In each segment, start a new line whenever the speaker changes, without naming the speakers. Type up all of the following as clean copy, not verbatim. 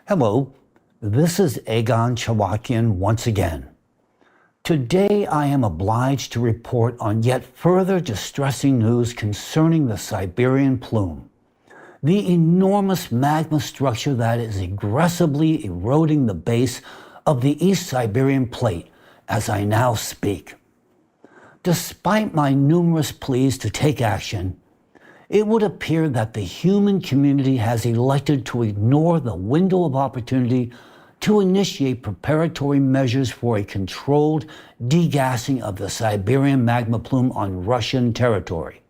Hello, this is Egon Cholakian once again. Today I am obliged to report on yet further distressing news concerning the Siberian Plume, the enormous magma structure that is aggressively eroding the base of the East Siberian Plate as I now speak. Despite my numerous pleas to take action, it would appear that the human community has elected to ignore the window of opportunity to initiate preparatory measures for a controlled degassing of the Siberian magma plume on Russian territory.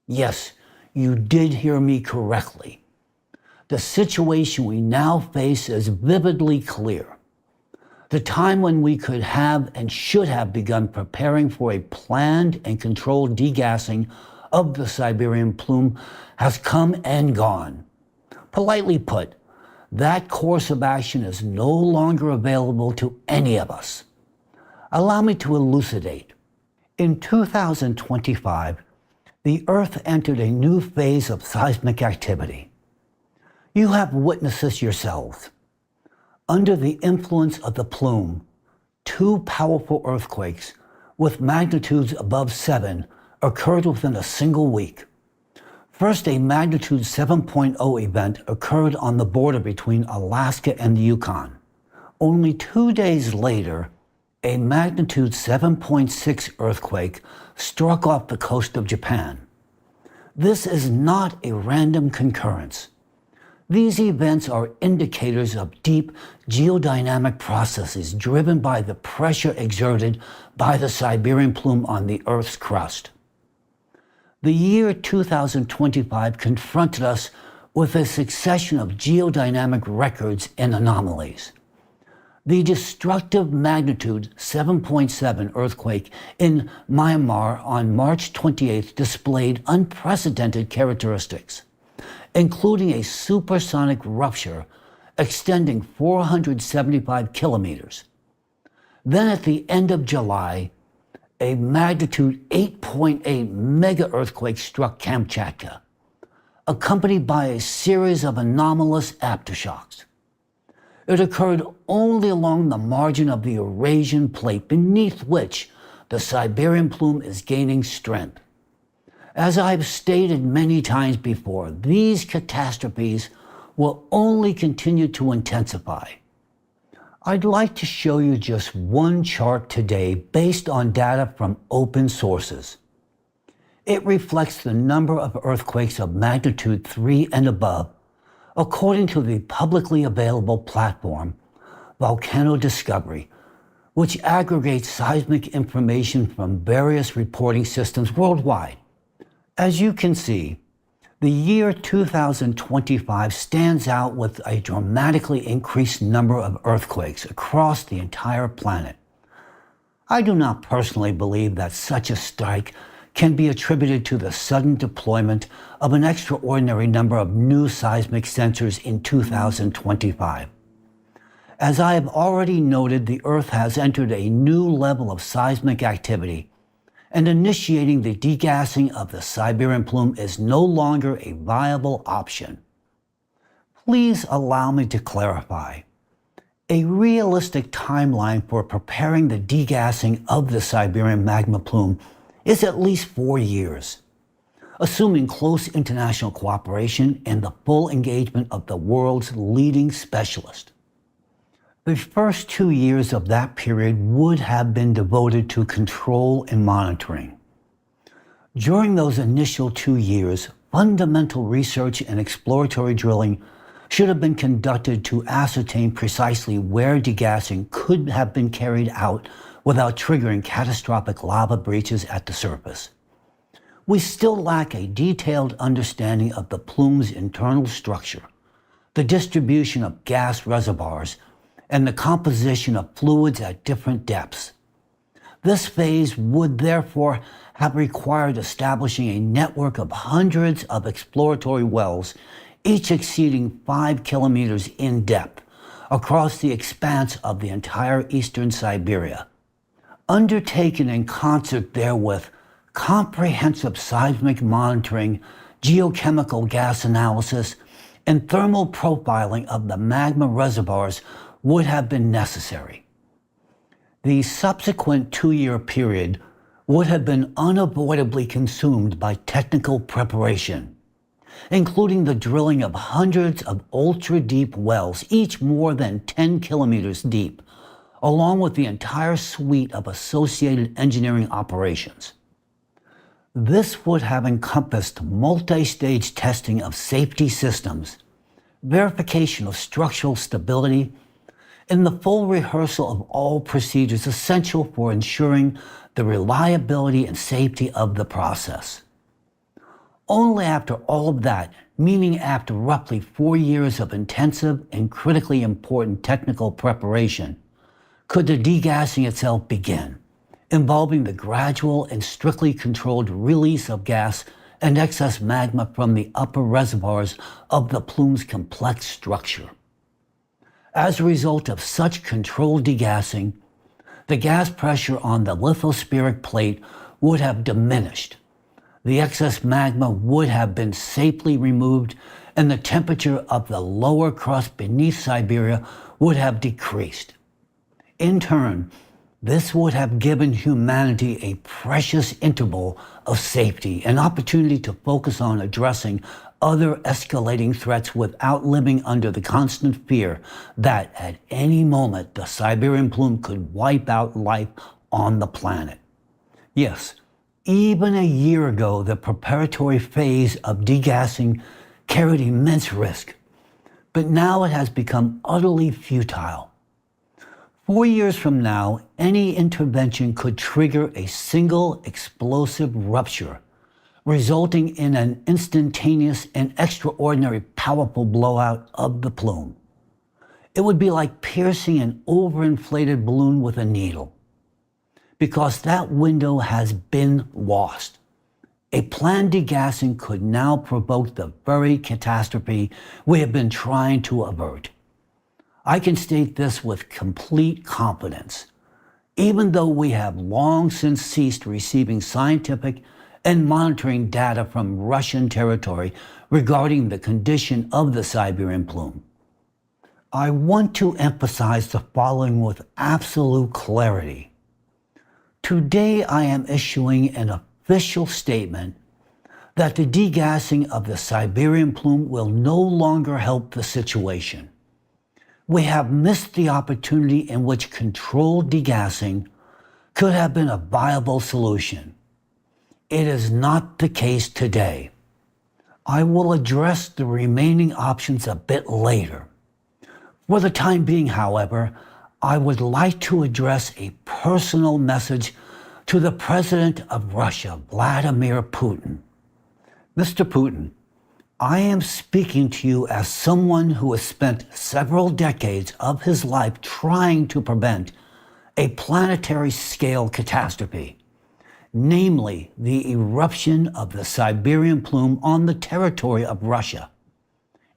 Yes, you did hear me correctly. The situation we now face is vividly clear. The time when we could have and should have begun preparing for a planned and controlled degassing of the Siberian Plume has come and gone. Politely put, that course of action is no longer available to any of us. Allow me to elucidate. In 2025, the Earth entered a new phase of seismic activity. You have witnessed this yourselves. Under the influence of the plume, two powerful earthquakes with magnitudes above 7 occurred within a single week. First, a magnitude 7.0 event occurred on the border between Alaska and the Yukon. Only 2 days later, a magnitude 7.6 earthquake struck off the coast of Japan. This is not a random concurrence. These events are indicators of deep geodynamic processes driven by the pressure exerted by the Siberian Plume on the Earth's crust. The year 2025 confronted us with a succession of geodynamic records and anomalies. The destructive magnitude 7.7 earthquake in Myanmar on March 28th displayed unprecedented characteristics, including a supersonic rupture extending 475 kilometers. Then at the end of July, a magnitude 8.8 mega earthquake struck Kamchatka, accompanied by a series of anomalous aftershocks. It occurred only along the margin of the Eurasian plate beneath which the Siberian Plume is gaining strength. As I've stated many times before, these catastrophes will only continue to intensify. I'd like to show you just one chart today based on data from open sources. It reflects the number of earthquakes of magnitude 3 and above, according to the publicly available platform, Volcano Discovery, which aggregates seismic information from various reporting systems worldwide. As you can see, the year 2025 stands out with a dramatically increased number of earthquakes across the entire planet. I do not personally believe that such a strike can be attributed to the sudden deployment of an extraordinary number of new seismic sensors in 2025. As I have already noted, the Earth has entered a new level of seismic activity, and initiating the degassing of the Siberian Plume is no longer a viable option. Please allow me to clarify. A realistic timeline for preparing the degassing of the Siberian magma plume is at least 4 years, assuming close international cooperation and the full engagement of the world's leading specialists. The first 2 years of that period would have been devoted to control and monitoring. During those initial 2 years, fundamental research and exploratory drilling should have been conducted to ascertain precisely where degassing could have been carried out without triggering catastrophic lava breaches at the surface. We still lack a detailed understanding of the plume's internal structure, the distribution of gas reservoirs, and the composition of fluids at different depths. This phase would therefore have required establishing a network of hundreds of exploratory wells, each exceeding 5 kilometers in depth, across the expanse of the entire eastern Siberia. Undertaken in concert therewith, comprehensive seismic monitoring, geochemical gas analysis, and thermal profiling of the magma reservoirs would have been necessary. The subsequent 2-year period would have been unavoidably consumed by technical preparation, including the drilling of hundreds of ultra-deep wells, each more than 10 kilometers deep, along with the entire suite of associated engineering operations. This would have encompassed multi-stage testing of safety systems, verification of structural stability, and the full rehearsal of all procedures essential for ensuring the reliability and safety of the process. Only after all of that, meaning after roughly 4 years of intensive and critically important technical preparation, could the degassing itself begin, involving the gradual and strictly controlled release of gas and excess magma from the upper reservoirs of the plume's complex structure. As a result of such controlled degassing, the gas pressure on the lithospheric plate would have diminished, the excess magma would have been safely removed, and the temperature of the lower crust beneath Siberia would have decreased. In turn, this would have given humanity a precious interval of safety, an opportunity to focus on addressing other escalating threats without living under the constant fear that at any moment the Siberian plume could wipe out life on the planet. Yes, even a year ago, the preparatory phase of degassing carried immense risk, but now it has become utterly futile. 4 years from now, any intervention could trigger a single explosive rupture, resulting in an instantaneous and extraordinary powerful blowout of the plume. It would be like piercing an overinflated balloon with a needle, because that window has been lost. A planned degassing could now provoke the very catastrophe we have been trying to avert. I can state this with complete confidence, even though we have long since ceased receiving scientific and monitoring data from Russian territory regarding the condition of the Siberian plume. I want to emphasize the following with absolute clarity. Today I am issuing an official statement that the degassing of the Siberian plume will no longer help the situation. We have missed the opportunity in which controlled degassing could have been a viable solution. It is not the case today. I will address the remaining options a bit later. For the time being, however, I would like to address a personal message to the President of Russia, Vladimir Putin. Mr. Putin, I am speaking to you as someone who has spent several decades of his life trying to prevent a planetary-scale catastrophe, namely the eruption of the Siberian plume on the territory of Russia,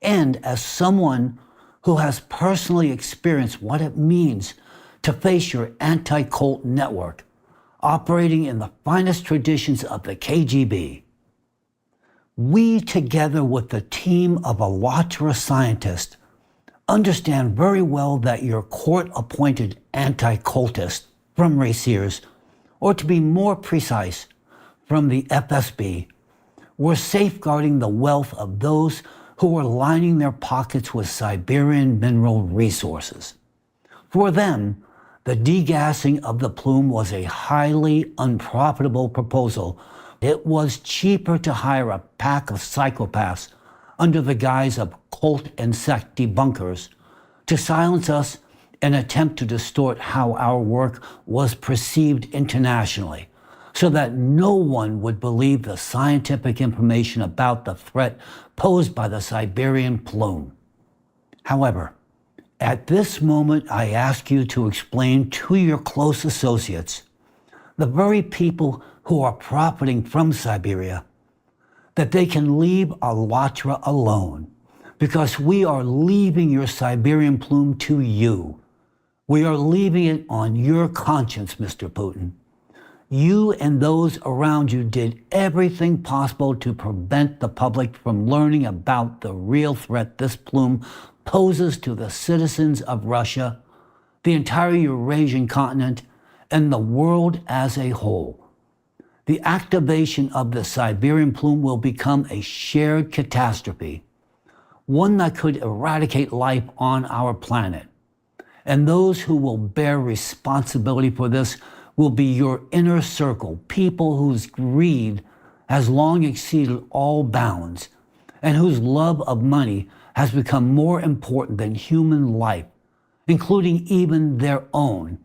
and as someone who has personally experienced what it means to face your anti-cult network operating in the finest traditions of the KGB. We, together with the team of Alatra scientists, understand very well that your court-appointed anti-cultists from Rasiers, or to be more precise, from the FSB, were safeguarding the wealth of those who were lining their pockets with Siberian mineral resources. For them, the degassing of the plume was a highly unprofitable proposal. It was cheaper to hire a pack of psychopaths under the guise of cult and sect debunkers to silence us and attempt to distort how our work was perceived internationally, so that no one would believe the scientific information about the threat posed by the Siberian plume. However, at this moment, I ask you to explain to your close associates, the very people who are profiting from Siberia, that they can leave Alatra alone, because we are leaving your Siberian plume to you. We are leaving it on your conscience, Mr. Putin. You and those around you did everything possible to prevent the public from learning about the real threat this plume poses to the citizens of Russia, the entire Eurasian continent, and the world as a whole. The activation of the Siberian plume will become a shared catastrophe, one that could eradicate life on our planet. And those who will bear responsibility for this will be your inner circle, people whose greed has long exceeded all bounds, and whose love of money has become more important than human life, including even their own,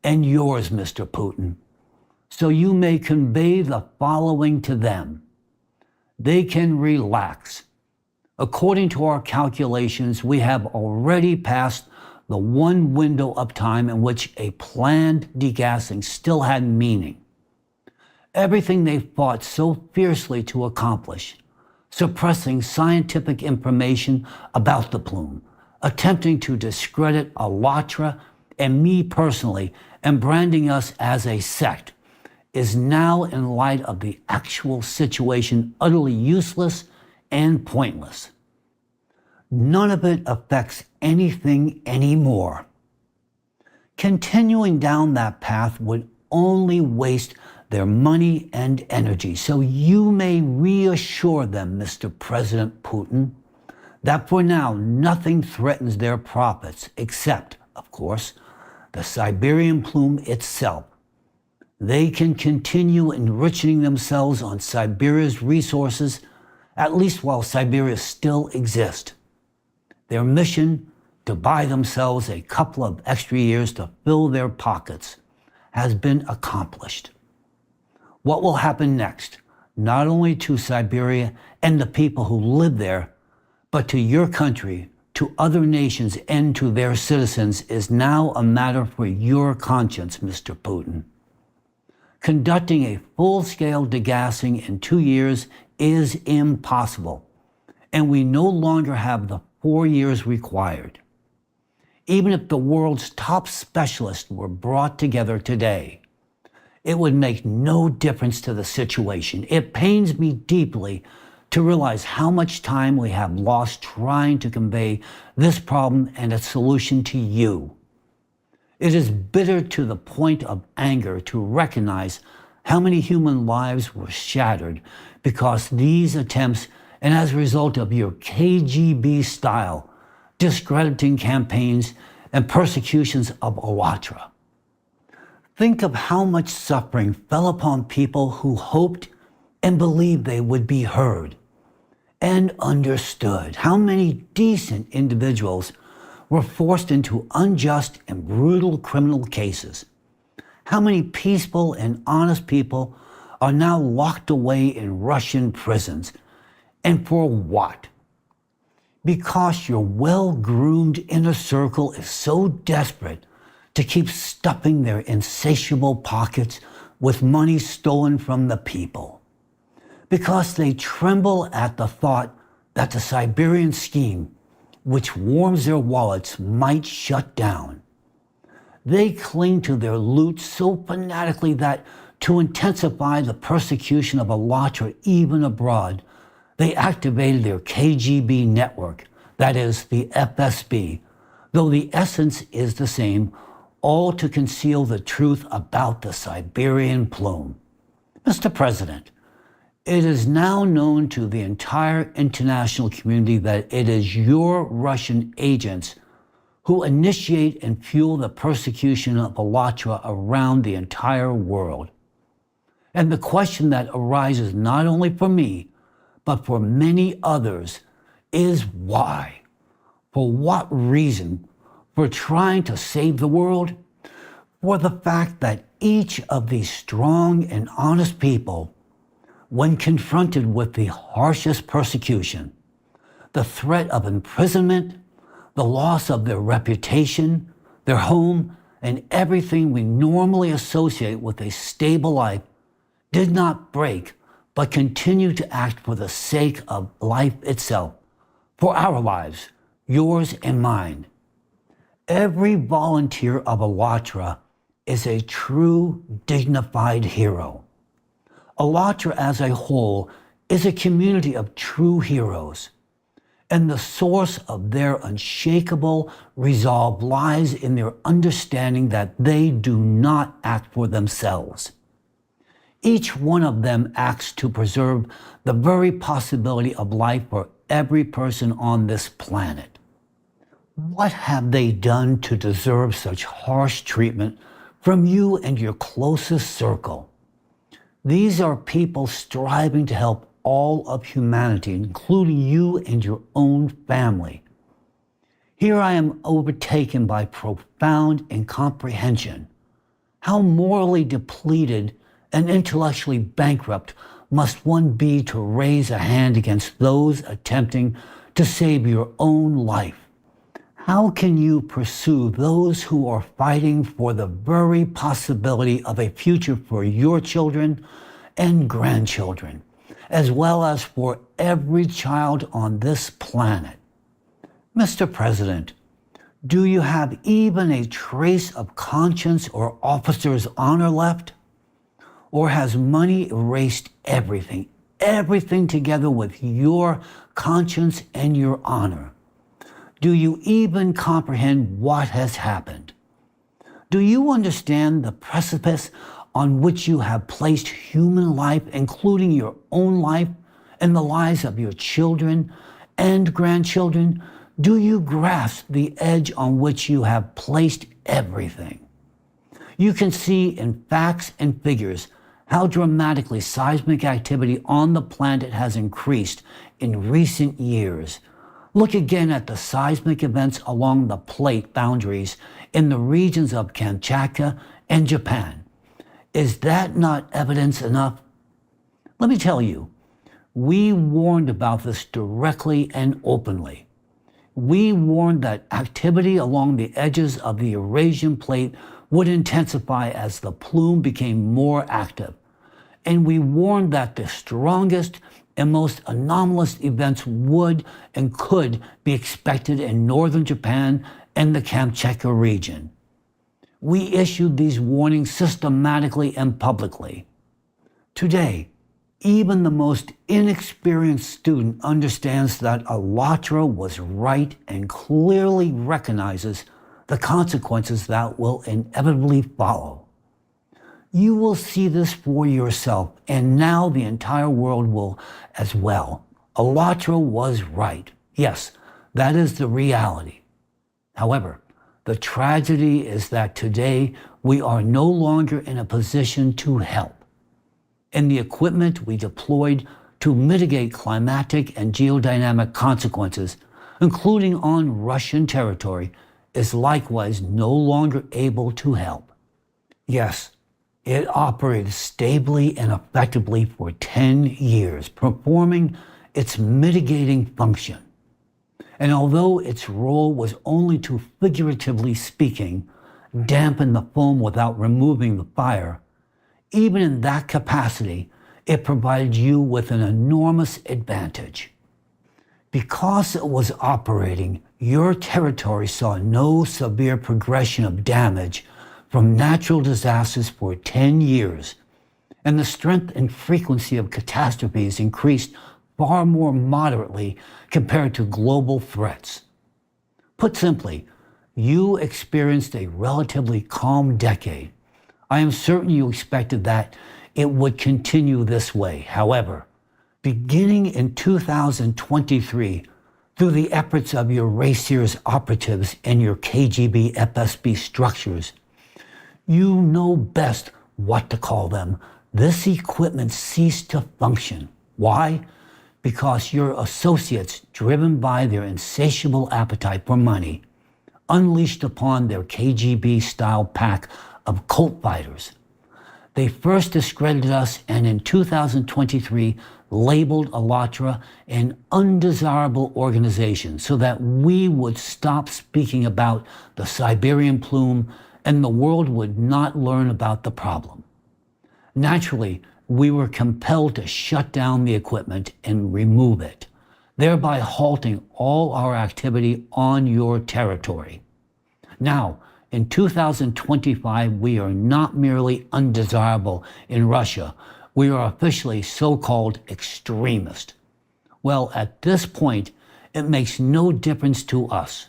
and yours, Mr. Putin. So you may convey the following to them. They can relax. According to our calculations, we have already passed the one window of time in which a planned degassing still had meaning. Everything they fought so fiercely to accomplish, suppressing scientific information about the plume, attempting to discredit Alatra and me personally, and branding us as a sect, is now, in light of the actual situation, utterly useless and pointless. None of it affects anything anymore. Continuing down that path would only waste their money and energy. So you may reassure them, Mr. President Putin, that for now nothing threatens their profits except, of course, the Siberian plume itself. They can continue enriching themselves on Siberia's resources, at least while Siberia still exists. Their mission, to buy themselves a couple of extra years to fill their pockets, has been accomplished. What will happen next, not only to Siberia and the people who live there, but to your country, to other nations, and to their citizens, is now a matter for your conscience, Mr. Putin. Conducting a full-scale degassing in 2 years is impossible, and we no longer have the 4 years required. Even if the world's top specialists were brought together today, it would make no difference to the situation. It pains me deeply to realize how much time we have lost trying to convey this problem and its solution to you. It is bitter to the point of anger to recognize how many human lives were shattered because these attempts, and as a result of your KGB style, discrediting campaigns and persecutions of Alatra. Think of how much suffering fell upon people who hoped and believed they would be heard and understood. How many decent individuals were forced into unjust and brutal criminal cases. How many peaceful and honest people are now locked away in Russian prisons. And for what? Because your well-groomed inner circle is so desperate to keep stuffing their insatiable pockets with money stolen from the people. Because they tremble at the thought that the Siberian scheme, which warms their wallets, might shut down. They cling to their loot so fanatically that, to intensify the persecution of Alatra even abroad, they activated their KGB network, that is, the FSB, though the essence is the same, all to conceal the truth about the Siberian plume. Mr. President, it is now known to the entire international community that it is your Russian agents who initiate and fuel the persecution of Alatra around the entire world. And the question that arises not only for me, but for many others, is why? For what reason? For trying to save the world? For the fact that each of these strong and honest people, when confronted with the harshest persecution, the threat of imprisonment, the loss of their reputation, their home, and everything we normally associate with a stable life, did not break, but continue to act for the sake of life itself, for our lives, yours and mine. Every volunteer of Alatra is a true, dignified hero. Alatra as a whole is a community of true heroes, and the source of their unshakable resolve lies in their understanding that they do not act for themselves. Each one of them acts to preserve the very possibility of life for every person on this planet. What have they done to deserve such harsh treatment from you and your closest circle? These are people striving to help all of humanity, including you and your own family. Here I am overtaken by profound incomprehension. How morally depleted and intellectually bankrupt must one be to raise a hand against those attempting to save your own life? How can you pursue those who are fighting for the very possibility of a future for your children and grandchildren, as well as for every child on this planet? Mr. President, do you have even a trace of conscience or officer's honor left? Or has money erased everything together with your conscience and your honor? Do you even comprehend what has happened? Do you understand the precipice on which you have placed human life, including your own life and the lives of your children and grandchildren? Do you grasp the edge on which you have placed everything? You can see in facts and figures how dramatically seismic activity on the planet has increased in recent years. Look again at the seismic events along the plate boundaries in the regions of Kamchatka and Japan. Is that not evidence enough? Let me tell you, we warned about this directly and openly. We warned that activity along the edges of the Eurasian plate would intensify as the plume became more active. And we warned that the strongest and most anomalous events would and could be expected in northern Japan and the Kamchatka region. We issued these warnings systematically and publicly. Today, even the most inexperienced student understands that Alatra was right and clearly recognizes the consequences that will inevitably follow. You will see this for yourself, and now the entire world will as well. Alatra was right. Yes, that is the reality. However, the tragedy is that today we are no longer in a position to help. And the equipment we deployed to mitigate climatic and geodynamic consequences, including on Russian territory, is likewise no longer able to help. Yes, it operated stably and effectively for 10 years, performing its mitigating function. And although its role was only to, figuratively speaking, dampen the foam without removing the fire, even in that capacity, it provided you with an enormous advantage. Because it was operating, your territory saw no severe progression of damage from natural disasters for 10 years, and the strength and frequency of catastrophes increased far more moderately compared to global threats. Put simply, you experienced a relatively calm decade. I am certain you expected that it would continue this way. However, beginning in 2023, through the efforts of your Racers operatives and your KGB FSB structures, you know best what to call them. This equipment ceased to function. Why? Because your associates, driven by their insatiable appetite for money, unleashed upon their KGB-style pack of cult fighters. They first discredited us and in 2023 labeled Alatra an undesirable organization so that we would stop speaking about the Siberian Plume and the world would not learn about the problem. Naturally, we were compelled to shut down the equipment and remove it, thereby halting all our activity on your territory. Now, in 2025, we are not merely undesirable in Russia, we are officially so-called extremist. Well, at this point, it makes no difference to us.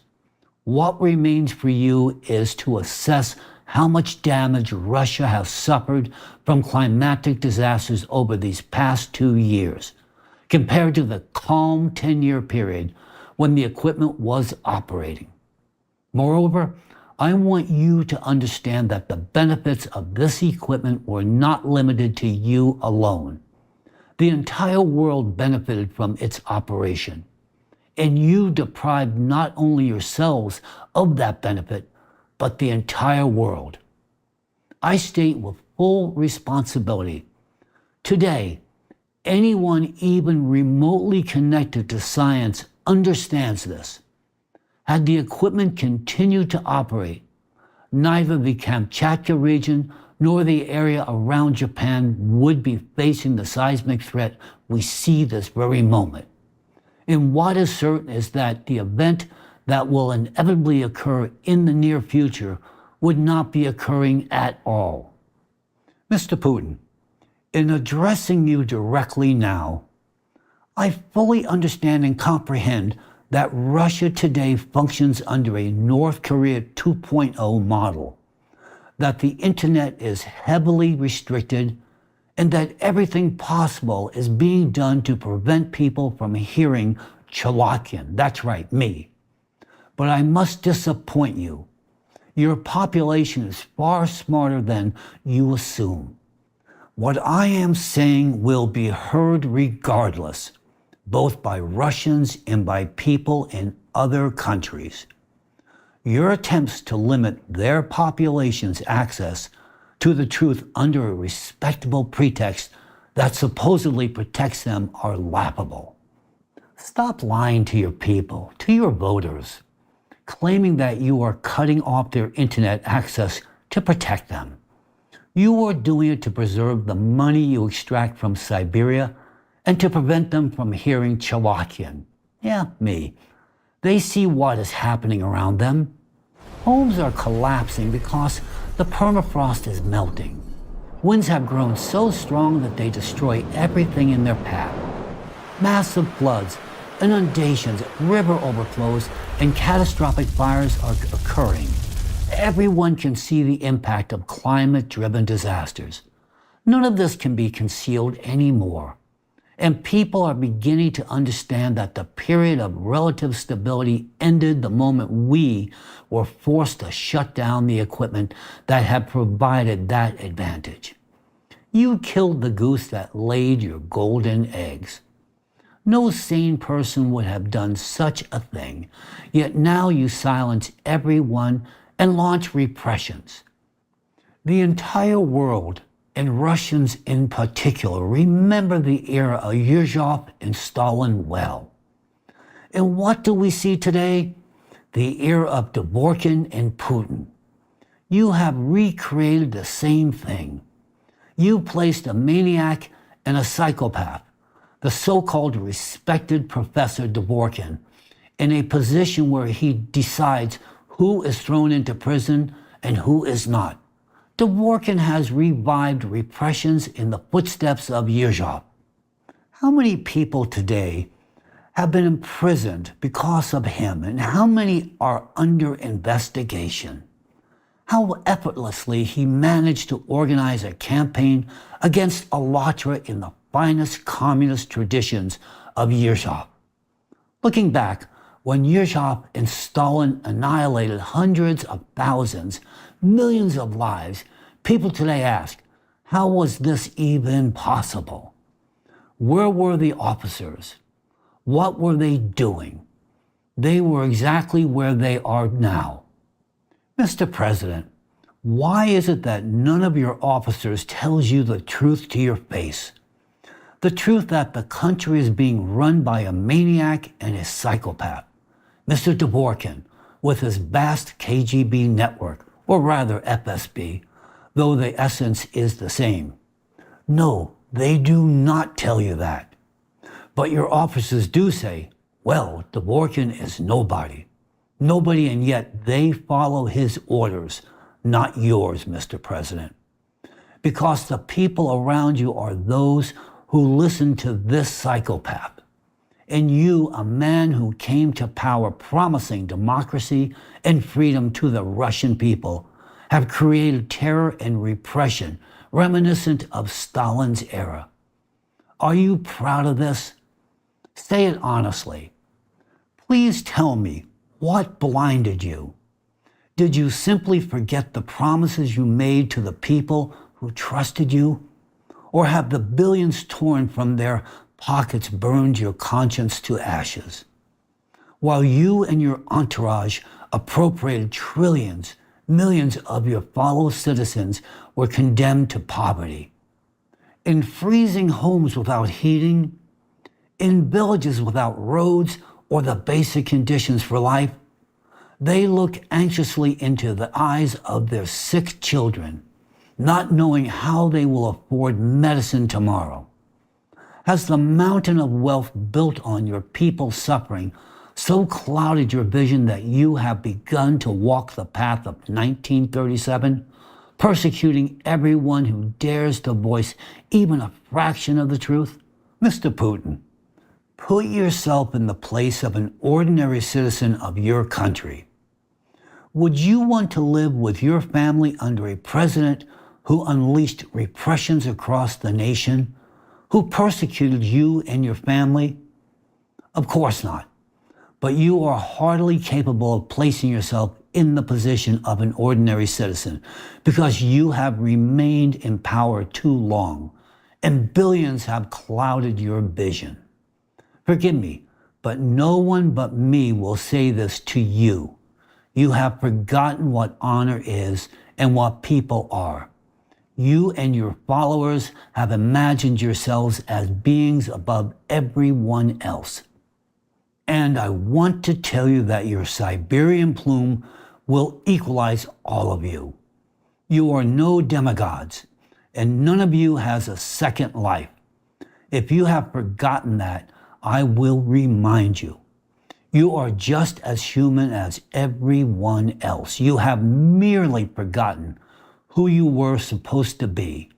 What remains for you is to assess how much damage Russia has suffered from climatic disasters over these past 2 years, compared to the calm 10-year period when the equipment was operating. Moreover, I want you to understand that the benefits of this equipment were not limited to you alone. The entire world benefited from its operation, and you deprived not only yourselves of that benefit, but the entire world. I state with full responsibility, today, anyone even remotely connected to science understands this. Had the equipment continued to operate, neither the Kamchatka region nor the area around Japan would be facing the seismic threat we see this very moment. And what is certain is that the event that will inevitably occur in the near future would not be occurring at all. Mr. Putin, in addressing you directly now, I fully understand and comprehend that Russia today functions under a North Korea 2.0 model, that the internet is heavily restricted, and that everything possible is being done to prevent people from hearing Cholakian. That's right, me. But I must disappoint you. Your population is far smarter than you assume. What I am saying will be heard regardless, both by Russians and by people in other countries. Your attempts to limit their population's access to the truth under a respectable pretext that supposedly protects them are laughable. Stop lying to your people, to your voters, claiming that you are cutting off their internet access to protect them. You are doing it to preserve the money you extract from Siberia and to prevent them from hearing Cholakian. Yeah, me. They see what is happening around them. Homes are collapsing because the permafrost is melting. Winds have grown so strong that they destroy everything in their path. Massive floods, inundations, river overflows, and catastrophic fires are occurring. Everyone can see the impact of climate-driven disasters. None of this can be concealed anymore. And people are beginning to understand that the period of relative stability ended the moment we were forced to shut down the equipment that had provided that advantage. You killed the goose that laid your golden eggs. No sane person would have done such a thing, yet now you silence everyone and launch repressions. The entire world, and Russians in particular, remember the era of Yuzhov and Stalin well. And what do we see today? The era of Dvorkin and Putin. You have recreated the same thing. You placed a maniac and a psychopath, the so-called respected Professor Dvorkin, in a position where he decides who is thrown into prison and who is not. Dvorkin has revived repressions in the footsteps of Yuzhov. How many people today have been imprisoned because of him, and how many are under investigation? How effortlessly he managed to organize a campaign against Alatra in the finest communist traditions of Yuzhov. Looking back, when Yuzhov and Stalin annihilated hundreds of thousands, millions of lives, people today ask, how was this even possible? Where were the officers? What were they doing? They were exactly where they are now. Mr. President, why is it that none of your officers tells you the truth to your face? The truth that the country is being run by a maniac and a psychopath, Mr. Dvorkin, with his vast KGB network, or rather FSB, though the essence is the same. No, they do not tell you that. But your officers do say, well, Dvorkin is nobody. Nobody, and yet they follow his orders, not yours, Mr. President. Because the people around you are those who listen to this psychopath. And you, a man who came to power promising democracy and freedom to the Russian people, have created terror and repression reminiscent of Stalin's era. Are you proud of this? Say it honestly. Please tell me, what blinded you? Did you simply forget the promises you made to the people who trusted you? Or have the billions torn from their pockets burned your conscience to ashes? While you and your entourage appropriated trillions, millions of your fellow citizens were condemned to poverty. In freezing homes without heating, in villages without roads or the basic conditions for life, they look anxiously into the eyes of their sick children, not knowing how they will afford medicine tomorrow. Has the mountain of wealth built on your people's suffering so clouded your vision that you have begun to walk the path of 1937, persecuting everyone who dares to voice even a fraction of the truth? Mr. Putin, put yourself in the place of an ordinary citizen of your country. Would you want to live with your family under a president who unleashed repressions across the nation, who persecuted you and your family? Of course not. But you are hardly capable of placing yourself in the position of an ordinary citizen because you have remained in power too long and billions have clouded your vision. Forgive me, but no one but me will say this to you. You have forgotten what honor is and what people are. You and your followers have imagined yourselves as beings above everyone else. And I want to tell you that your Siberian Plume will equalize all of you. You are no demigods, and none of you has a second life. If you have forgotten that, I will remind you. You are just as human as everyone else. You have merely forgotten who you were supposed to be.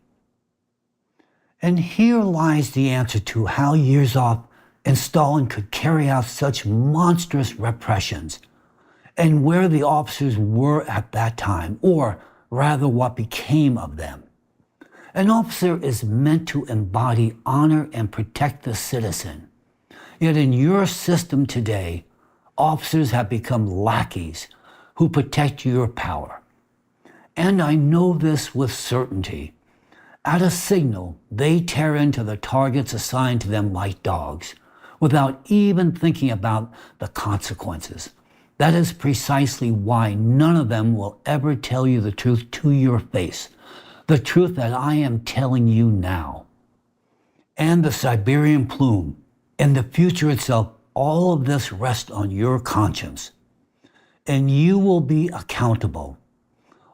And here lies the answer to how Yezhov and Stalin could carry out such monstrous repressions, and where the officers were at that time, or rather what became of them. An officer is meant to embody honor and protect the citizen. Yet in your system today, officers have become lackeys who protect your power. And I know this with certainty. At a signal, they tear into the targets assigned to them like dogs, without even thinking about the consequences. That is precisely why none of them will ever tell you the truth to your face, the truth that I am telling you now. And the Siberian Plume, and the future itself, all of this rests on your conscience. And you will be accountable.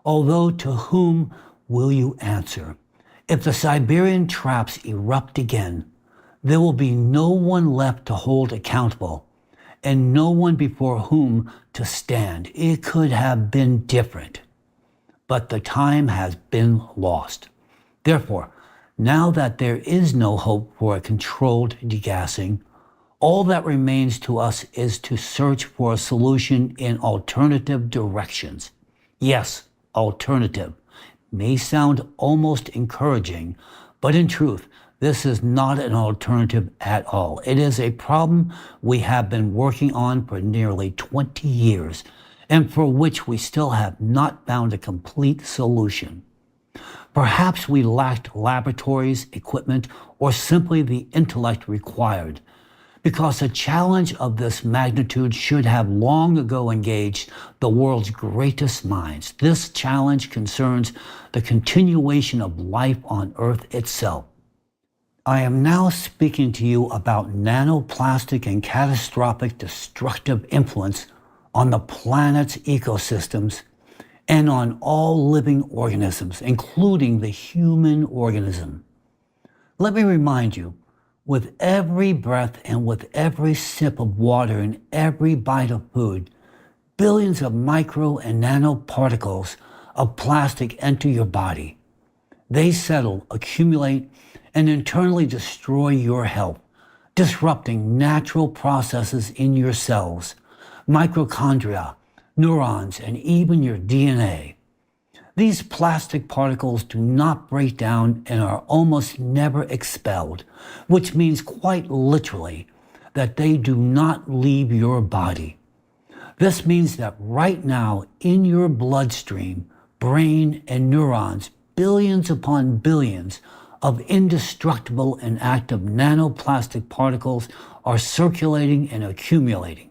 Although to whom will you answer? If the Siberian traps erupt again, there will be no one left to hold accountable, and no one before whom to stand. It could have been different, but the time has been lost. Therefore, now that there is no hope for a controlled degassing, all that remains to us is to search for a solution in alternative directions. Yes, alternative. May sound almost encouraging, but in truth, this is not an alternative at all. It is a problem we have been working on for nearly 20 years, and for which we still have not found a complete solution. Perhaps we lacked laboratories, equipment, or simply the intellect required, because a challenge of this magnitude should have long ago engaged the world's greatest minds. This challenge concerns the continuation of life on Earth itself. I am now speaking to you about nanoplastic and catastrophic destructive influence on the planet's ecosystems and on all living organisms, including the human organism. Let me remind you, with every breath and with every sip of water and every bite of food, billions of micro and nanoparticles of plastic enter your body. They settle, accumulate, and internally destroy your health, disrupting natural processes in your cells, mitochondria, neurons, and even your DNA. These plastic particles do not break down and are almost never expelled, which means quite literally that they do not leave your body. This means that right now in your bloodstream, brain, and neurons, billions upon billions of indestructible and active nanoplastic particles are circulating and accumulating.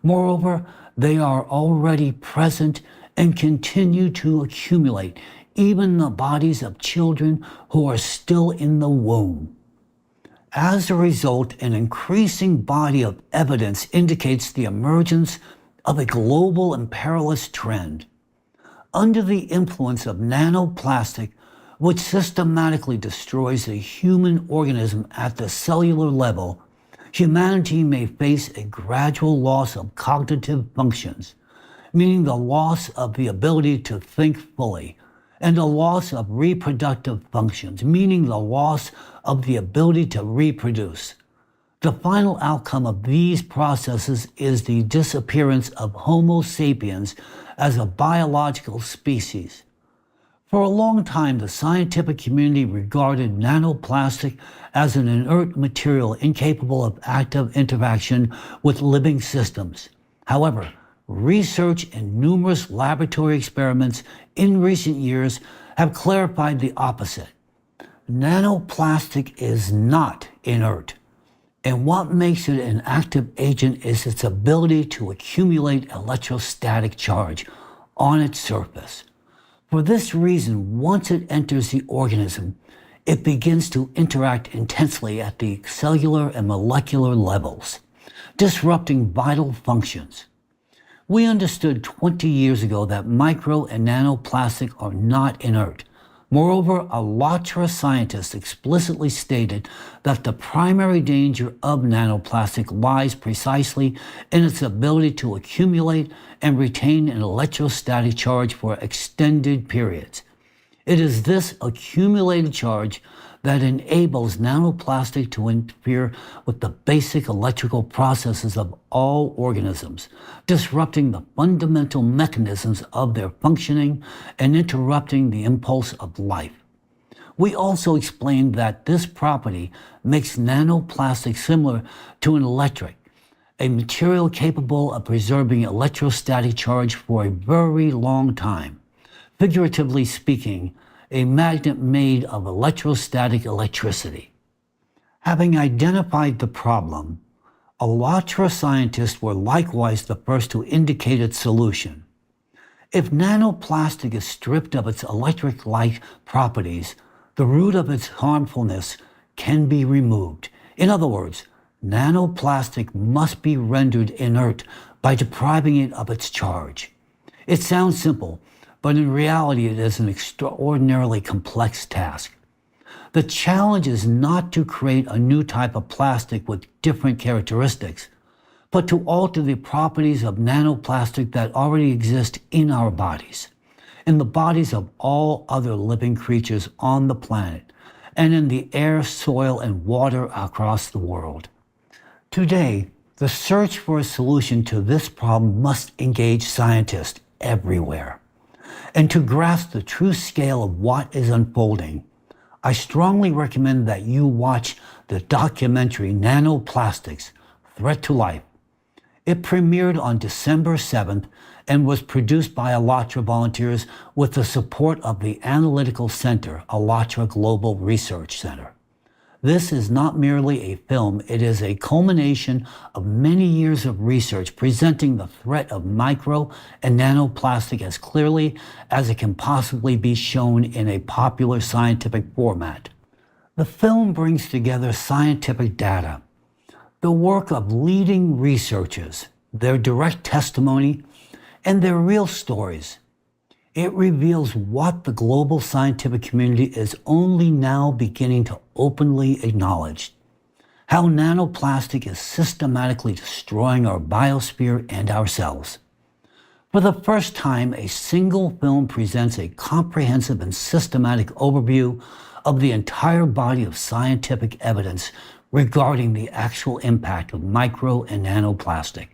Moreover, they are already present and continue to accumulate, even in the bodies of children who are still in the womb. As a result, an increasing body of evidence indicates the emergence of a global and perilous trend. Under the influence of nanoplastic, which systematically destroys the human organism at the cellular level, humanity may face a gradual loss of cognitive functions, meaning the loss of the ability to think fully, and a loss of reproductive functions, meaning the loss of the ability to reproduce. The final outcome of these processes is the disappearance of Homo sapiens as a biological species. For a long time, the scientific community regarded nanoplastic as an inert material incapable of active interaction with living systems. However, research and numerous laboratory experiments in recent years have clarified the opposite. Nanoplastic is not inert, and what makes it an active agent is its ability to accumulate electrostatic charge on its surface. For this reason, once it enters the organism, it begins to interact intensely at the cellular and molecular levels, disrupting vital functions. We understood 20 years ago that micro and nanoplastic are not inert. Moreover, Alatra scientists explicitly stated that the primary danger of nanoplastic lies precisely in its ability to accumulate and retain an electrostatic charge for extended periods. It is this accumulated charge that enables nanoplastic to interfere with the basic electrical processes of all organisms, disrupting the fundamental mechanisms of their functioning and interrupting the impulse of life. We also explained that this property makes nanoplastic similar to an electric, a material capable of preserving electrostatic charge for a very long time. Figuratively speaking, a magnet made of electrostatic electricity. Having identified the problem, Alatra scientists were likewise the first to indicate its solution. If nanoplastic is stripped of its electric-like properties, the root of its harmfulness can be removed. In other words, nanoplastic must be rendered inert by depriving it of its charge. It sounds simple, but in reality it is an extraordinarily complex task. The challenge is not to create a new type of plastic with different characteristics, but to alter the properties of nanoplastic that already exist in our bodies, in the bodies of all other living creatures on the planet, and in the air, soil, and water across the world. Today, the search for a solution to this problem must engage scientists everywhere. And to grasp the true scale of what is unfolding, I strongly recommend that you watch the documentary Nanoplastics: Threat to Life. It premiered on December 7th and was produced by Alatra volunteers with the support of the Analytical Center, Alatra Global Research Center. This is not merely a film, it is a culmination of many years of research presenting the threat of micro and nanoplastic as clearly as it can possibly be shown in a popular scientific format. The film brings together scientific data, the work of leading researchers, their direct testimony, and their real stories. It reveals what the global scientific community is only now beginning to openly acknowledge: how nanoplastic is systematically destroying our biosphere and ourselves. For the first time, a single film presents a comprehensive and systematic overview of the entire body of scientific evidence regarding the actual impact of micro and nanoplastic.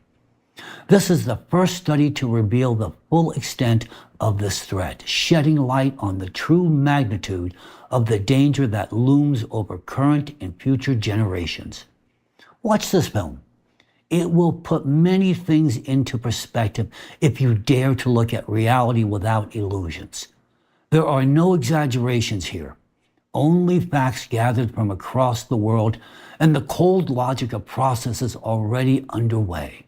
This is the first study to reveal the full extent of this threat, shedding light on the true magnitude of the danger that looms over current and future generations. Watch this film. It will put many things into perspective if you dare to look at reality without illusions. There are no exaggerations here, only facts gathered from across the world and the cold logic of processes already underway.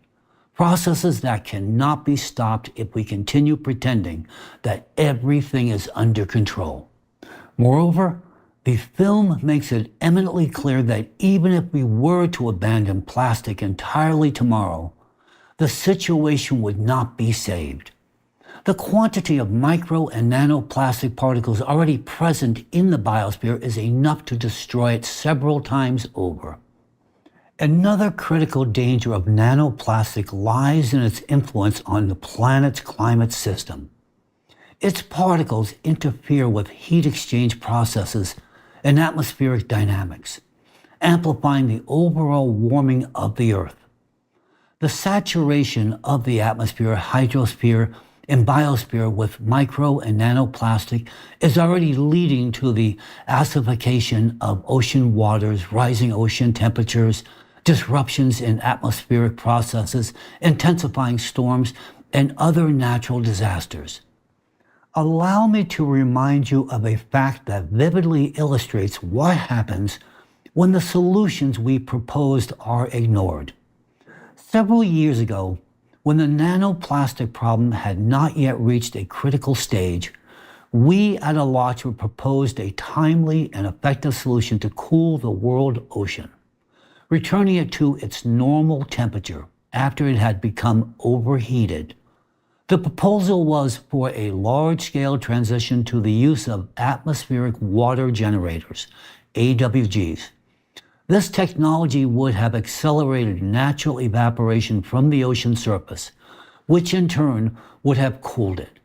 Processes that cannot be stopped if we continue pretending that everything is under control. Moreover, the film makes it eminently clear that even if we were to abandon plastic entirely tomorrow, the situation would not be saved. The quantity of micro and nanoplastic particles already present in the biosphere is enough to destroy it several times over. Another critical danger of nanoplastic lies in its influence on the planet's climate system. Its particles interfere with heat exchange processes and atmospheric dynamics, amplifying the overall warming of the Earth. The saturation of the atmosphere, hydrosphere, and biosphere with micro and nanoplastic is already leading to the acidification of ocean waters, rising ocean temperatures, disruptions in atmospheric processes, intensifying storms, and other natural disasters. Allow me to remind you of a fact that vividly illustrates what happens when the solutions we proposed are ignored. Several years ago, when the nanoplastic problem had not yet reached a critical stage, we at Alatra proposed a timely and effective solution to cool the world ocean, returning it to its normal temperature after it had become overheated. The proposal was for a large-scale transition to the use of atmospheric water generators, AWGs. This technology would have accelerated natural evaporation from the ocean surface, which in turn would have cooled it.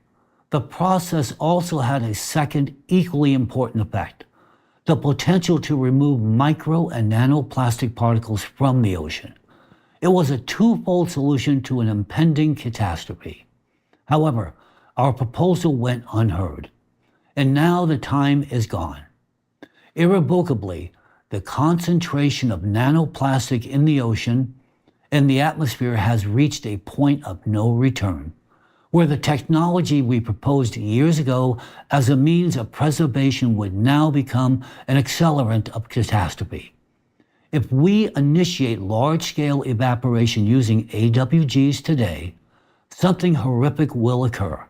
The process also had a second, equally important effect: the potential to remove micro and nanoplastic particles from the ocean. It was a twofold solution to an impending catastrophe. However, our proposal went unheard, and now the time is gone. Irrevocably, the concentration of nanoplastic in the ocean and the atmosphere has reached a point of no return, where the technology we proposed years ago as a means of preservation would now become an accelerant of catastrophe. If we initiate large-scale evaporation using AWGs today, something horrific will occur.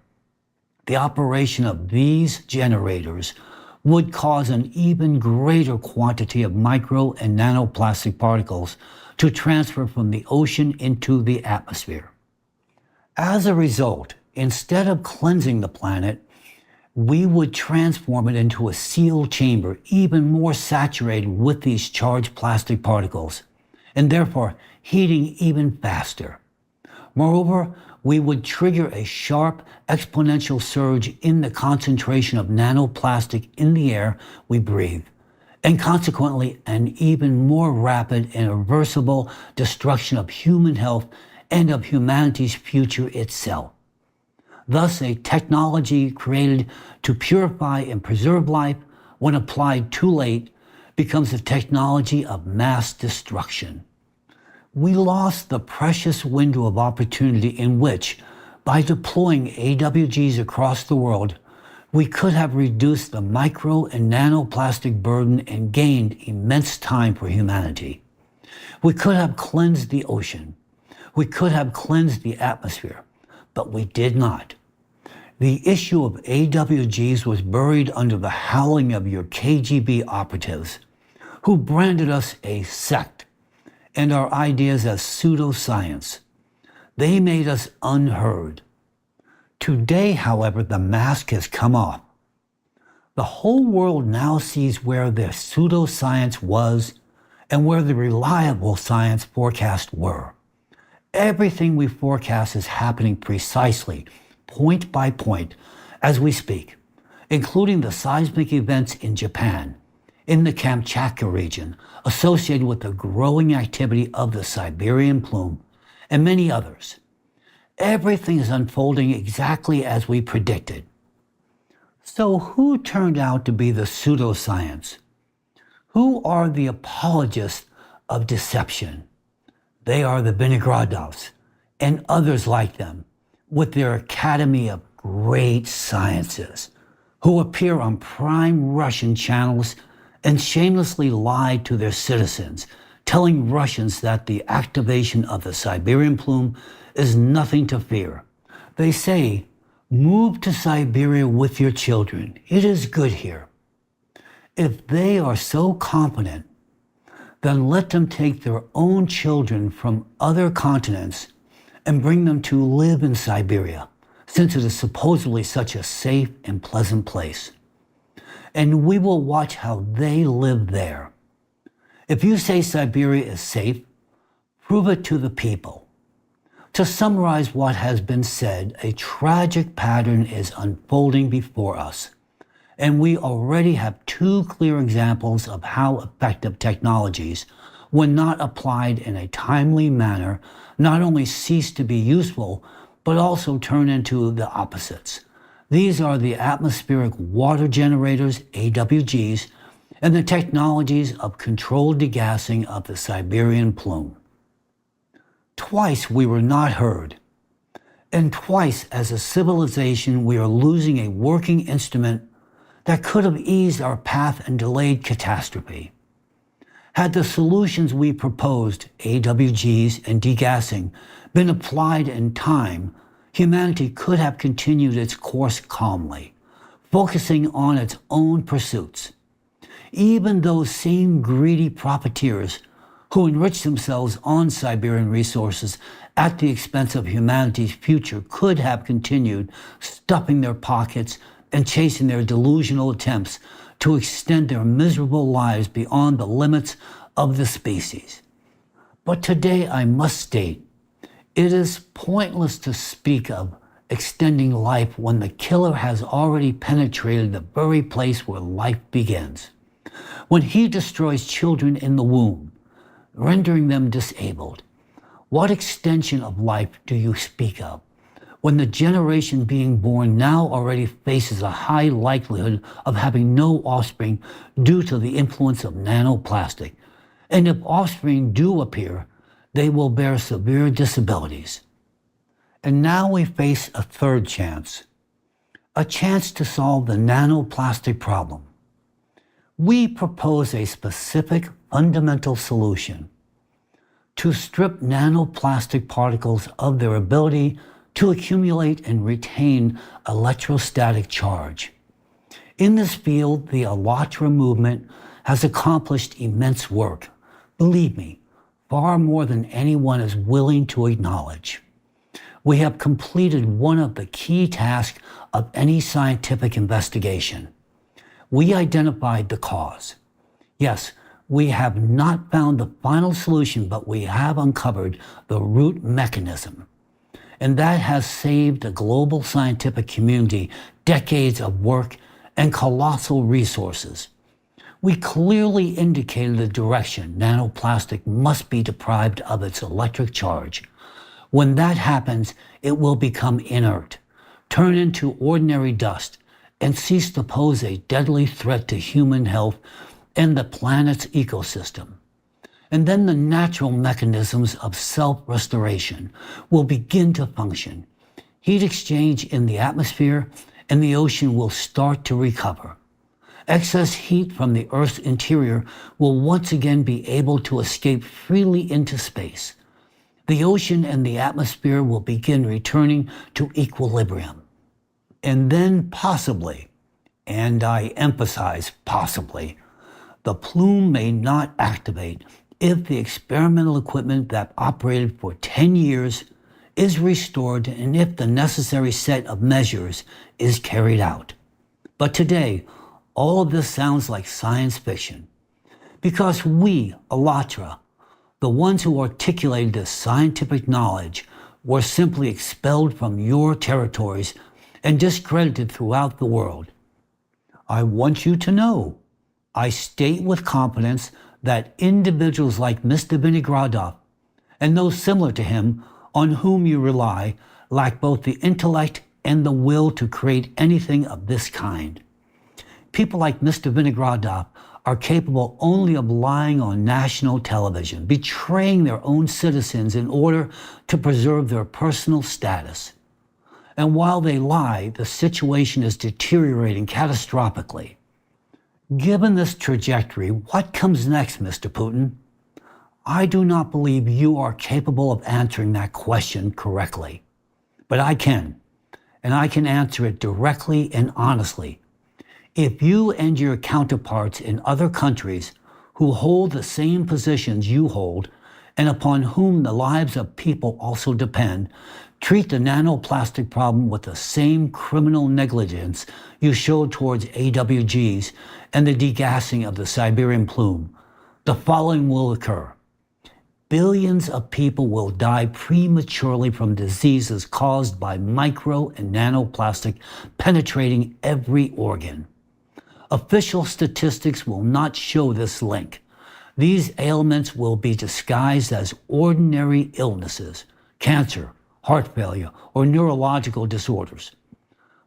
The operation of these generators would cause an even greater quantity of micro and nanoplastic particles to transfer from the ocean into the atmosphere. As a result, instead of cleansing the planet, we would transform it into a sealed chamber even more saturated with these charged plastic particles, and therefore heating even faster. Moreover, we would trigger a sharp exponential surge in the concentration of nanoplastic in the air we breathe, and consequently an even more rapid and irreversible destruction of human health and of humanity's future itself. Thus, a technology created to purify and preserve life, when applied too late, becomes a technology of mass destruction. We lost the precious window of opportunity in which, by deploying AWGs across the world, we could have reduced the micro and nanoplastic burden and gained immense time for humanity. We could have cleansed the ocean. We could have cleansed the atmosphere, but we did not. The issue of AWGs was buried under the howling of your KGB operatives, who branded us a sect and our ideas as pseudoscience. They made us unheard. Today, however, the mask has come off. The whole world now sees where the pseudoscience was and where the reliable science forecasts were. Everything we forecast is happening precisely, point by point, as we speak, including the seismic events in Japan, in the Kamchatka region, associated with the growing activity of the Siberian Plume, and many others. Everything is unfolding exactly as we predicted. So who turned out to be the pseudoscience? Who are the apologists of deception? They are the Vinogradovs and others like them, with their Academy of Great Sciences, who appear on prime Russian channels and shamelessly lie to their citizens, telling Russians that the activation of the Siberian Plume is nothing to fear. They say, "Move to Siberia with your children. It is good here." If they are so confident, then let them take their own children from other continents and bring them to live in Siberia, since it is supposedly such a safe and pleasant place. And we will watch how they live there. If you say Siberia is safe, prove it to the people. To summarize what has been said, a tragic pattern is unfolding before us. And we already have two clear examples of how effective technologies, when not applied in a timely manner, not only cease to be useful, but also turn into the opposites. These are the atmospheric water generators, AWGs, and the technologies of controlled degassing of the Siberian Plume. Twice we were not heard, and twice as a civilization we are losing a working instrument that could have eased our path and delayed catastrophe. Had the solutions we proposed, AWGs and degassing, been applied in time, humanity could have continued its course calmly, focusing on its own pursuits. Even those same greedy profiteers who enrich themselves on Siberian resources at the expense of humanity's future could have continued stuffing their pockets and chasing their delusional attempts to extend their miserable lives beyond the limits of the species. But today I must state, it is pointless to speak of extending life when the killer has already penetrated the very place where life begins. When he destroys children in the womb, rendering them disabled, what extension of life do you speak of? When the generation being born now already faces a high likelihood of having no offspring due to the influence of nanoplastic. And if offspring do appear, they will bear severe disabilities. And now we face a third chance, a chance to solve the nanoplastic problem. We propose a specific fundamental solution to strip nanoplastic particles of their ability to accumulate and retain electrostatic charge. In this field, the Allatra movement has accomplished immense work. Believe me, far more than anyone is willing to acknowledge. We have completed one of the key tasks of any scientific investigation. We identified the cause. Yes, we have not found the final solution, but we have uncovered the root mechanism. And that has saved the global scientific community decades of work and colossal resources. We clearly indicated the direction nanoplastic must be deprived of its electric charge. When that happens, it will become inert, turn into ordinary dust, and cease to pose a deadly threat to human health and the planet's ecosystem. And then the natural mechanisms of self-restoration will begin to function. Heat exchange in the atmosphere and the ocean will start to recover. Excess heat from the Earth's interior will once again be able to escape freely into space. The ocean and the atmosphere will begin returning to equilibrium. And then possibly, and I emphasize possibly, the plume may not activate if the experimental equipment that operated for 10 years is restored and if the necessary set of measures is carried out. But today, all of this sounds like science fiction, because we, Allatra, The ones who articulated this scientific knowledge were simply expelled from your territories and discredited throughout the world. I want you to know, I state with confidence that individuals like Mr. Vinogradov and those similar to him on whom you rely lack both the intellect and the will to create anything of this kind. People like Mr. Vinogradov are capable only of lying on national television, betraying their own citizens in order to preserve their personal status. And while they lie, the situation is deteriorating catastrophically. Given this trajectory, what comes next, Mr. Putin? I do not believe you are capable of answering that question correctly. But I can, and I can answer it directly and honestly. If you and your counterparts in other countries who hold the same positions you hold, and upon whom the lives of people also depend, treat the nanoplastic problem with the same criminal negligence you showed towards AWGs and the degassing of the Siberian Plume, the following will occur. Billions of people will die prematurely from diseases caused by micro and nanoplastic penetrating every organ. Official statistics will not show this link. These ailments will be disguised as ordinary illnesses, cancer, heart failure, or neurological disorders.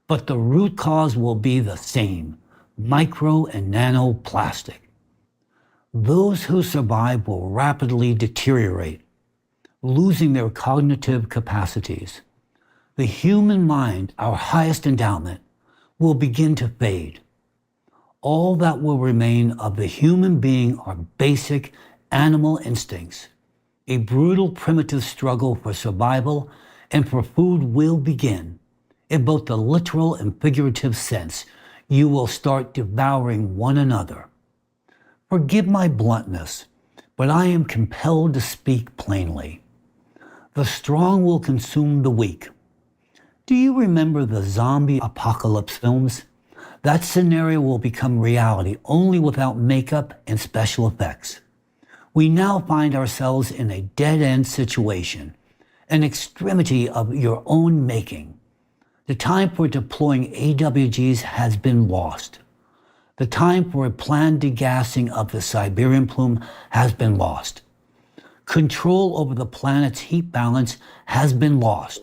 But the root cause will be the same, micro and nanoplastic. Those who survive will rapidly deteriorate, losing their cognitive capacities. The human mind, our highest endowment, will begin to fade. All that will remain of the human being are basic animal instincts. A brutal primitive struggle for survival and for food will begin. In both the literal and figurative sense, you will start devouring one another. Forgive my bluntness, but I am compelled to speak plainly. The strong will consume the weak. Do you remember the zombie apocalypse films? That scenario will become reality only without makeup and special effects. We now find ourselves in a dead-end situation, an extremity of your own making. The time for deploying AWGs has been lost. The time for a planned degassing of the Siberian Plume has been lost. Control over the planet's heat balance has been lost.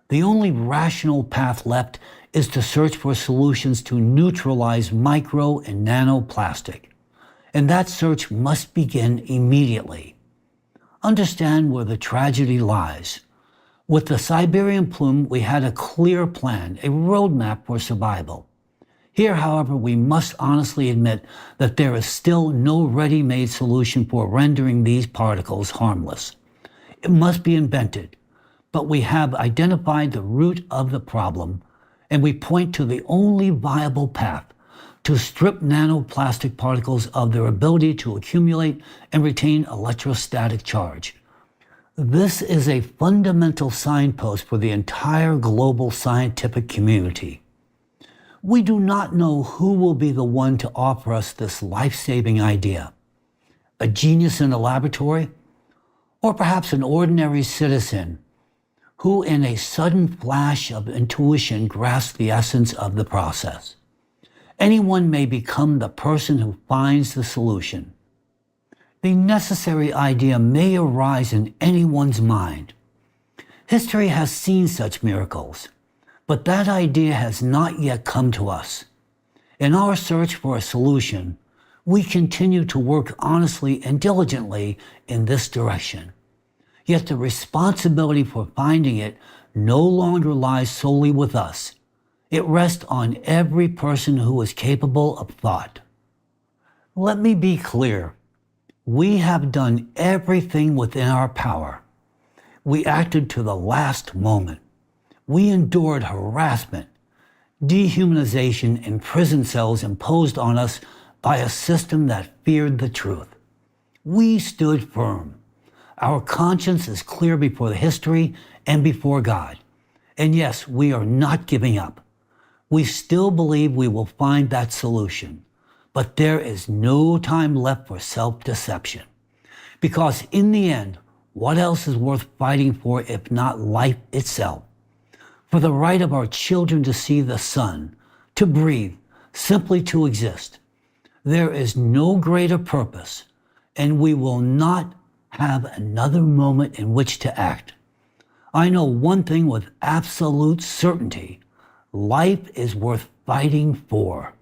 The only rational path left is to search for solutions to neutralize micro and nanoplastic. And that search must begin immediately. Understand where the tragedy lies. With the Siberian Plume, we had a clear plan, a roadmap for survival. Here, however, we must honestly admit that there is still no ready-made solution for rendering these particles harmless. It must be invented, but we have identified the root of the problem, and we point to the only viable path to strip nanoplastic particles of their ability to accumulate and retain electrostatic charge. This is a fundamental signpost for the entire global scientific community. We do not know who will be the one to offer us this life-saving idea. A genius in a laboratory? Or perhaps an ordinary citizen who in a sudden flash of intuition grasps the essence of the process. Anyone may become the person who finds the solution. The necessary idea may arise in anyone's mind. History has seen such miracles. But that idea has not yet come to us. In our search for a solution, we continue to work honestly and diligently in this direction. Yet the responsibility for finding it no longer lies solely with us. It rests on every person who is capable of thought. Let me be clear. We have done everything within our power. We acted to the last moment. We endured harassment, dehumanization, and prison cells imposed on us by a system that feared the truth. We stood firm. Our conscience is clear before history and before God. And yes, we are not giving up. We still believe we will find that solution. But there is no time left for self-deception. Because in the end, what else is worth fighting for if not life itself? For the right of our children to see the sun, to breathe, simply to exist. There is no greater purpose, and we will not have another moment in which to act. I know one thing with absolute certainty: life is worth fighting for.